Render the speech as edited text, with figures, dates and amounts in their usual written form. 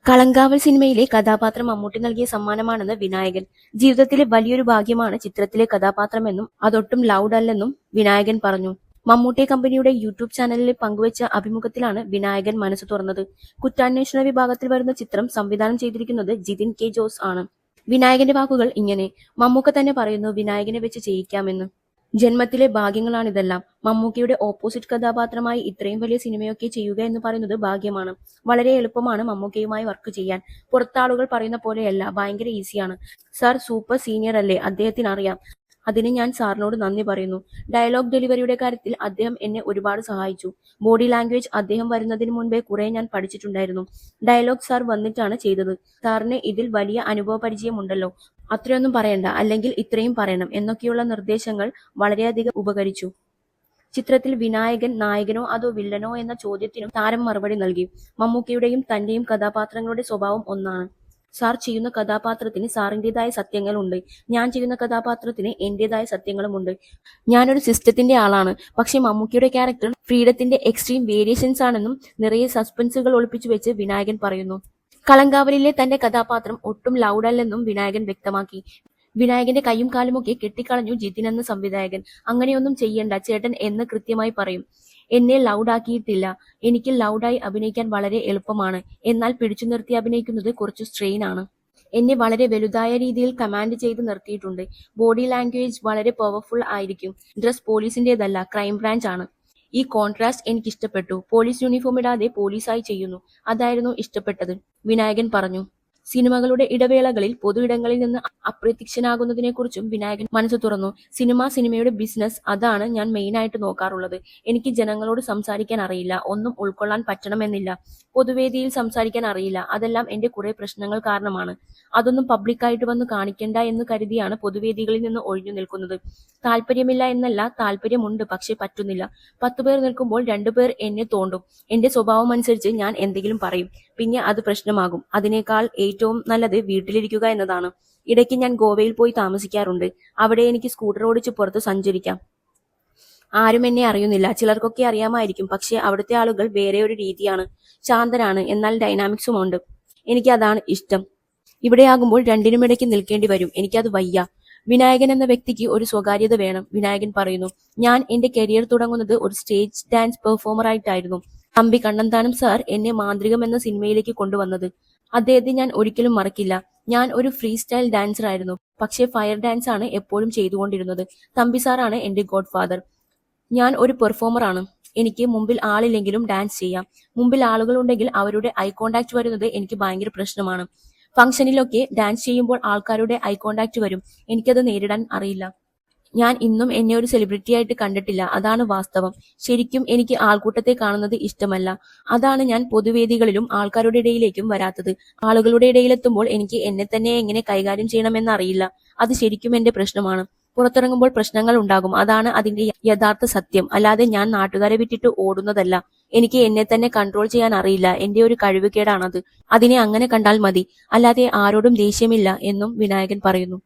കളങ്കാവൽ സിനിമയിലെ കഥാപാത്രം മമ്മൂട്ടി നൽകിയ സമ്മാനമാണെന്ന് വിനായകൻ. ജീവിതത്തിലെ വലിയൊരു ഭാഗ്യമാണ് ചിത്രത്തിലെ കഥാപാത്രമെന്നും അതൊട്ടും ലൗഡ് അല്ലെന്നും വിനായകൻ പറഞ്ഞു. മമ്മൂട്ടി കമ്പനിയുടെ യൂട്യൂബ് ചാനലിൽ പങ്കുവച്ച അഭിമുഖത്തിലാണ് വിനായകൻ മനസ്സ് തുറന്നത്. കുറ്റാന്വേഷണ വിഭാഗത്തിൽ വരുന്ന ചിത്രം സംവിധാനം ചെയ്തിരിക്കുന്നത് ജിതിൻ കെ ജോസ് ആണ്. വിനായകന്റെ വാക്കുകൾ ഇങ്ങനെ: മമ്മൂക്ക തന്നെ പറയുന്നു വിനായകനെ വെച്ച് ചെയ്യിക്കാമെന്ന്. ജന്മത്തിലെ ഭാഗ്യങ്ങളാണിതെല്ലാം. മമ്മൂക്കയുടെ ഓപ്പോസിറ്റ് കഥാപാത്രമായി ഇത്രയും വലിയ സിനിമയൊക്കെ ചെയ്യുക എന്ന് പറയുന്നത് ഭാഗ്യമാണ്. വളരെ എളുപ്പമാണ് മമ്മൂക്കയുമായി വർക്ക് ചെയ്യാൻ. പുറത്താളുകൾ പറയുന്ന പോലെയല്ല, ഭയങ്കര ഈസിയാണ്. സാർ സൂപ്പർ സീനിയർ അല്ലേ, അദ്ദേഹത്തിന് അറിയാം. അതിന് ഞാൻ സാറിനോട് നന്ദി പറയുന്നു. ഡയലോഗ് ഡെലിവറിയുടെ കാര്യത്തിൽ അദ്ദേഹം എന്നെ ഒരുപാട് സഹായിച്ചു. ബോഡി ലാംഗ്വേജ് അദ്ദേഹം വരുന്നതിന് മുൻപേ കുറെ ഞാൻ പഠിച്ചിട്ടുണ്ടായിരുന്നു. ഡയലോഗ് സാർ വന്നിട്ടാണ് ചെയ്തത്. സാറിന് ഇതിൽ വലിയ അനുഭവ പരിചയമുണ്ടല്ലോ, അത്രയൊന്നും പറയണ്ട, അല്ലെങ്കിൽ ഇത്രയും പറയണം എന്നൊക്കെയുള്ള നിർദ്ദേശങ്ങൾ വളരെയധികം ഉപകരിച്ചു. ചിത്രത്തിൽ വിനായകൻ നായകനോ അതോ വില്ലനോ എന്ന ചോദ്യത്തിനും താരം മറുപടി നൽകി. മമ്മൂക്കയുടെയും തന്റെയും കഥാപാത്രങ്ങളുടെ സ്വഭാവം ഒന്നാണ്. സാർ ചെയ്യുന്ന കഥാപാത്രത്തിന് സാറിൻ്റെതായ സത്യങ്ങളുണ്ട്, ഞാൻ ചെയ്യുന്ന കഥാപാത്രത്തിന് എന്റേതായ സത്യങ്ങളുമുണ്ട്. ഞാനൊരു സിസ്റ്റത്തിന്റെ ആളാണ്. പക്ഷെ മമ്മൂക്കയുടെ ക്യാരക്ടർ ഫ്രീഡത്തിന്റെ എക്സ്ട്രീം വേരിയേഷൻസ് ആണെന്നും നിറയെ സസ്പെൻസുകൾ ഒളിപ്പിച്ചു വെച്ച് വിനായകൻ പറയുന്നു. കളങ്കാവലിലെ തന്റെ കഥാപാത്രം ഒട്ടും ലൗഡല്ലെന്നും വിനായകൻ വ്യക്തമാക്കി. വിനായകന്റെ കൈയും കാലുമൊക്കെ കെട്ടിക്കളഞ്ഞു ജിതിൻ എന്ന സംവിധായകൻ. അങ്ങനെയൊന്നും ചെയ്യണ്ട ചേട്ടൻ എന്ന് കൃത്യമായി പറയും. എന്നെ ലൗഡാക്കിയിട്ടില്ല. എനിക്ക് ലൗഡായി അഭിനയിക്കാൻ വളരെ എളുപ്പമാണ്. എന്നാൽ പിടിച്ചു നിർത്തി അഭിനയിക്കുന്നത് കുറച്ചു സ്ട്രെയിൻ ആണ്. എന്നെ വളരെ വലുതായ രീതിയിൽ കമാൻഡ് ചെയ്ത് നിർത്തിയിട്ടുണ്ട്. ബോഡി ലാംഗ്വേജ് വളരെ പവർഫുൾ ആയിരിക്കും. ഡ്രസ് പോലീസിന്റേതല്ല, ക്രൈംബ്രാഞ്ച് ആണ്. ഈ കോൺട്രാസ്റ്റ് എനിക്കിഷ്ടപ്പെട്ടു. പോലീസ് യൂണിഫോം ഇടാതെ പോലീസായി ചെയ്യുന്നു, അതായിരുന്നു ഇഷ്ടപ്പെട്ടത്, വിനായകൻ പറഞ്ഞു. സിനിമകളുടെ ഇടവേളകളിൽ പൊതു ഇടങ്ങളിൽ നിന്ന് അപ്രത്യക്ഷനാകുന്നതിനെക്കുറിച്ചും വിനായകൻ മനസ്സ് തുറന്നു. സിനിമയുടെ ബിസിനസ്, അതാണ് ഞാൻ മെയിനായിട്ട് നോക്കാറുള്ളത്. എനിക്ക് ജനങ്ങളോട് സംസാരിക്കാൻ അറിയില്ല, ഒന്നും ഉൾക്കൊള്ളാൻ പറ്റണമെന്നില്ല. പൊതുവേദിയിൽ സംസാരിക്കാൻ അറിയില്ല. അതെല്ലാം എന്റെ കുറെ പ്രശ്നങ്ങൾ കാരണമാണ്. അതൊന്നും പബ്ലിക്കായിട്ട് വന്ന് കാണിക്കണ്ട എന്ന് കരുതിയാണ് പൊതുവേദികളിൽ നിന്ന് ഒഴിഞ്ഞു നിൽക്കുന്നത്. താല്പര്യമില്ല എന്നല്ല, താല്പര്യമുണ്ട്, പക്ഷെ പറ്റുന്നില്ല. 10 പേർ നിൽക്കുമ്പോൾ 2 പേർ എന്നെ തോണ്ടും. എന്റെ സ്വഭാവം അനുസരിച്ച് ഞാൻ എന്തെങ്കിലും പറയും, പിന്നെ അത് പ്രശ്നമാകും. അതിനേക്കാൾ ഏറ്റവും നല്ലത് വീട്ടിലിരിക്കുക എന്നതാണ്. ഇടയ്ക്ക് ഞാൻ ഗോവയിൽ പോയി താമസിക്കാറുണ്ട്. അവിടെ എനിക്ക് സ്കൂട്ടർ ഓടിച്ച് പുറത്ത് സഞ്ചരിക്കാം. ആരും എന്നെ അറിയുന്നില്ല. ചിലർക്കൊക്കെ അറിയാമായിരിക്കും, പക്ഷെ അവിടുത്തെ ആളുകൾ വേറെ ഒരു രീതിയാണ്. ശാന്തരാണ്, എന്നാൽ ഡൈനാമിക്സും ഉണ്ട്. എനിക്ക് അതാണ് ഇഷ്ടം. ഇവിടെയാകുമ്പോൾ രണ്ടിനുമിടയ്ക്ക് നിൽക്കേണ്ടി വരും. എനിക്കത് വയ്യ. വിനായകൻ എന്ന വ്യക്തിക്ക് ഒരു സ്വകാര്യത വേണം, വിനായകൻ പറയുന്നു. ഞാൻ എന്റെ കരിയർ തുടങ്ങുന്നത് ഒരു സ്റ്റേജ് ഡാൻസ് പെർഫോമറായിട്ടായിരുന്നു. തമ്പി കണ്ണന്താനം സാർ എന്നെ മാന്ത്രികം എന്ന സിനിമയിലേക്ക് കൊണ്ടുവന്നത്. അദ്ദേഹത്തെ ഞാൻ ഒരിക്കലും മറക്കില്ല. ഞാൻ ഒരു ഫ്രീ സ്റ്റൈൽ ഡാൻസർ ആയിരുന്നു, പക്ഷേ ഫയർ ഡാൻസ് ആണ് എപ്പോഴും ചെയ്തുകൊണ്ടിരുന്നത്. തമ്പി സാറാണ് എന്റെ ഗോഡ് ഫാദർ. ഞാൻ ഒരു പെർഫോമർ ആണ്. എനിക്ക് മുമ്പിൽ ആളില്ലെങ്കിലും ഡാൻസ് ചെയ്യാം. മുമ്പിൽ ആളുകൾ ഉണ്ടെങ്കിൽ അവരുടെ ഐ കോണ്ടാക്ട് വരുന്നത് എനിക്ക് ഭയങ്കര പ്രശ്നമാണ്. ഫംഗ്ഷനിലൊക്കെ ഡാൻസ് ചെയ്യുമ്പോൾ ആൾക്കാരുടെ ഐ കോണ്ടാക്ട് വരും. എനിക്കത് നേരിടാൻ അറിയില്ല. ഞാൻ ഇന്നും എന്നെ ഒരു സെലിബ്രിറ്റിയായിട്ട് കണ്ടിട്ടില്ല, അതാണ് വാസ്തവം. ശരിക്കും എനിക്ക് ആൾക്കൂട്ടത്തെ കാണുന്നത് ഇഷ്ടമല്ല. അതാണ് ഞാൻ പൊതുവേദികളിലും ആൾക്കാരുടെ ഇടയിലേക്കും വരാത്തത്. ആളുകളുടെ ഇടയിലെത്തുമ്പോൾ എനിക്ക് എന്നെ തന്നെ എങ്ങനെ കൈകാര്യം ചെയ്യണമെന്ന് അറിയില്ല. അത് ശരിക്കും എന്റെ പ്രശ്നമാണ്. പുറത്തിറങ്ങുമ്പോൾ പ്രശ്നങ്ങൾ ഉണ്ടാകും, അതാണ് അതിന്റെ യഥാർത്ഥ സത്യം. അല്ലാതെ ഞാൻ നാട്ടുകാരെ വിട്ടിട്ട് ഓടുന്നതല്ല. എനിക്ക് എന്നെ തന്നെ കൺട്രോൾ ചെയ്യാൻ അറിയില്ല. എന്റെ ഒരു കഴിവുകേടാണത്. അതിനെ അങ്ങനെ കണ്ടാൽ മതി, അല്ലാതെ ആരോടും ദേഷ്യമില്ല എന്നും വിനായകൻ പറയുന്നു.